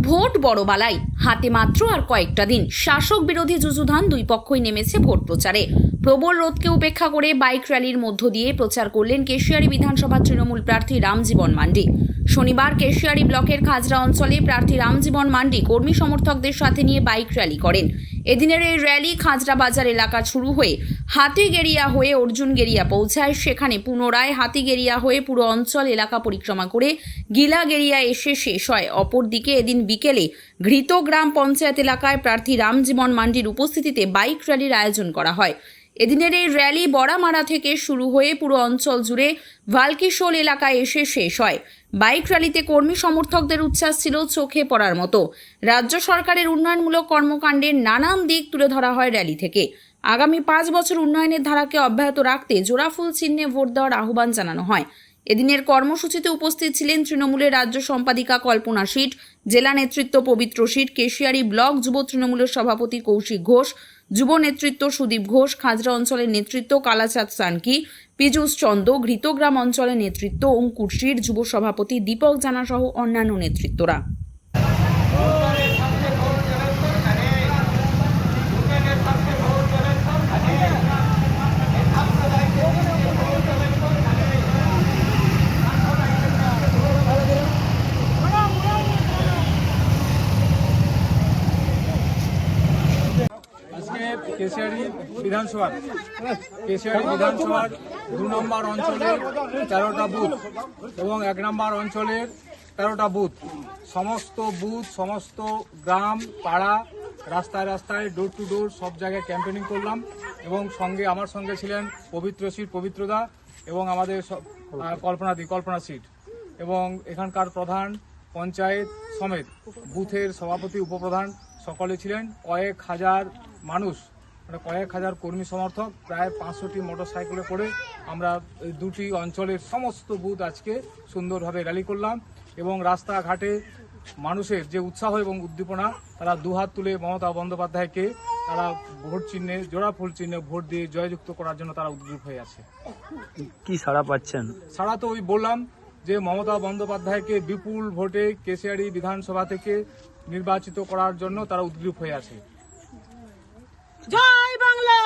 Vote বড়বালাই, হাতে মাত্র আর কয়েকটা দিন। শাসক বিরোধী যুযুধান, দুই পক্ষই নেমেছে ভোট প্রচারে। প্রবল রোদকে উপেক্ষা করে বাইক র্যালির মধ্য দিয়ে প্রচার করলেন কেশিয়ারি বিধানসভা তৃণমূল প্রার্থী রামজীবন মান্ডি। শনিবার কেশিয়ারি ব্লকের খাজরা অঞ্চলে প্রার্থী রামজীবন মান্ডি কর্মী সমর্থকদের সাথে নিয়ে বাইক র্যালি করেন। এদিনের এই র্যালি খাজরা বাজার এলাকা শুরু হয়ে হাতিগেরিয়া হয়ে অর্জুনগেরিয়া পৌঁছায়। সেখানে পুনরায় হাতিগেরিয়া হয়ে পুরো অঞ্চল এলাকা পরিক্রমা করে গিলাগেরিয়া এসে শেষ হয়। অপরদিকে এদিন বিকেলে ঘৃত গ্রাম পঞ্চায়েত এলাকায় প্রার্থী রামজীবন মান্ডির উপস্থিতিতে বাইক র্যালির আয়োজন করা হয়। এদিনের এই র্যালি বড়ামারা থেকে শুরু হয়ে পুরো অঞ্চল জুড়ে ভালকিশোল এলাকায় এসে শেষ হয়। বাইক র্যালিতে কর্মী সমর্থকদের উচ্ছ্বাস ছিল চোখে পড়ার মতো। রাজ্য সরকারের উন্নয়নমূলক কর্মকাণ্ডের নানান দিক তুলে ধরা হয় র্যালি থেকে। আগামী 5 বছর উন্নয়নের ধারাকে অব্যাহত রাখতে জোড়াফুল চিহ্নে ভোট দেওয়ার আহ্বান জানানো হয়। এদিনের কর্মসূচিতে উপস্থিত ছিলেন তৃণমূলের রাজ্য সম্পাদিকা কল্পনা শীট, জেলা নেতৃত্ব পবিত্র শীট, কেশিয়ারি ব্লক যুব তৃণমূলের সভাপতি কৌশিক ঘোষ, যুব নেতৃত্ব সুদীপ ঘোষ, খাজরা অঞ্চলের নেতৃত্ব কালাচাঁদ সানকি, পীযূষ চন্দ, ঘৃতগ্রাম অঞ্চলের নেতৃত্ব অঙ্কুর শীট, যুব সভাপতি দীপক জানা সহ অন্যান্য নেতৃত্বরা। কেশিয়ারি বিধানসভার 2 নম্বর অঞ্চলের 13টা বুথ এবং 1 নম্বর অঞ্চলের 13টা বুথ, সমস্ত বুথ, সমস্ত গ্রাম পাড়া, রাস্তায় রাস্তায় ডোর টু ডোর সব জায়গায় ক্যাম্পেনিং করলাম। এবং আমার সঙ্গে ছিলেন পবিত্র শীট পবিত্রদা এবং আমাদের কল্পনা শীট এবং এখানকার প্রধান পঞ্চায়েত সমেত বুথের সভাপতি উপপ্রধান সকলে ছিলেন। কয়েক হাজার মানুষ, মানে কয়েক হাজার কর্মী সমর্থক, প্রায় 500টি মোটরসাইকেলে করে আমরা দুটি অঞ্চলের সমস্ত বুথ আজকে সুন্দরভাবে র্যালি করলাম। এবং রাস্তাঘাটে মানুষের যে উৎসাহ এবং উদ্দীপনা, তারা দুহাত তুলে মমতা বন্দ্যোপাধ্যায়কে তারা ভোট চিহ্নে, জোড়া ফুল চিহ্নে ভোট দিয়ে জয়যুক্ত করার জন্য তারা উদ্গ্রীব হয়ে আছে। কি সাড়া পাচ্ছেন? সাড়া তো ওই বললাম যে মমতা বন্দ্যোপাধ্যায়কে বিপুল ভোটে কেশিয়ারি বিধানসভা থেকে নির্বাচিত করার জন্য তারা উদ্গ্রীব হয়ে আছে। জয় বাংলা।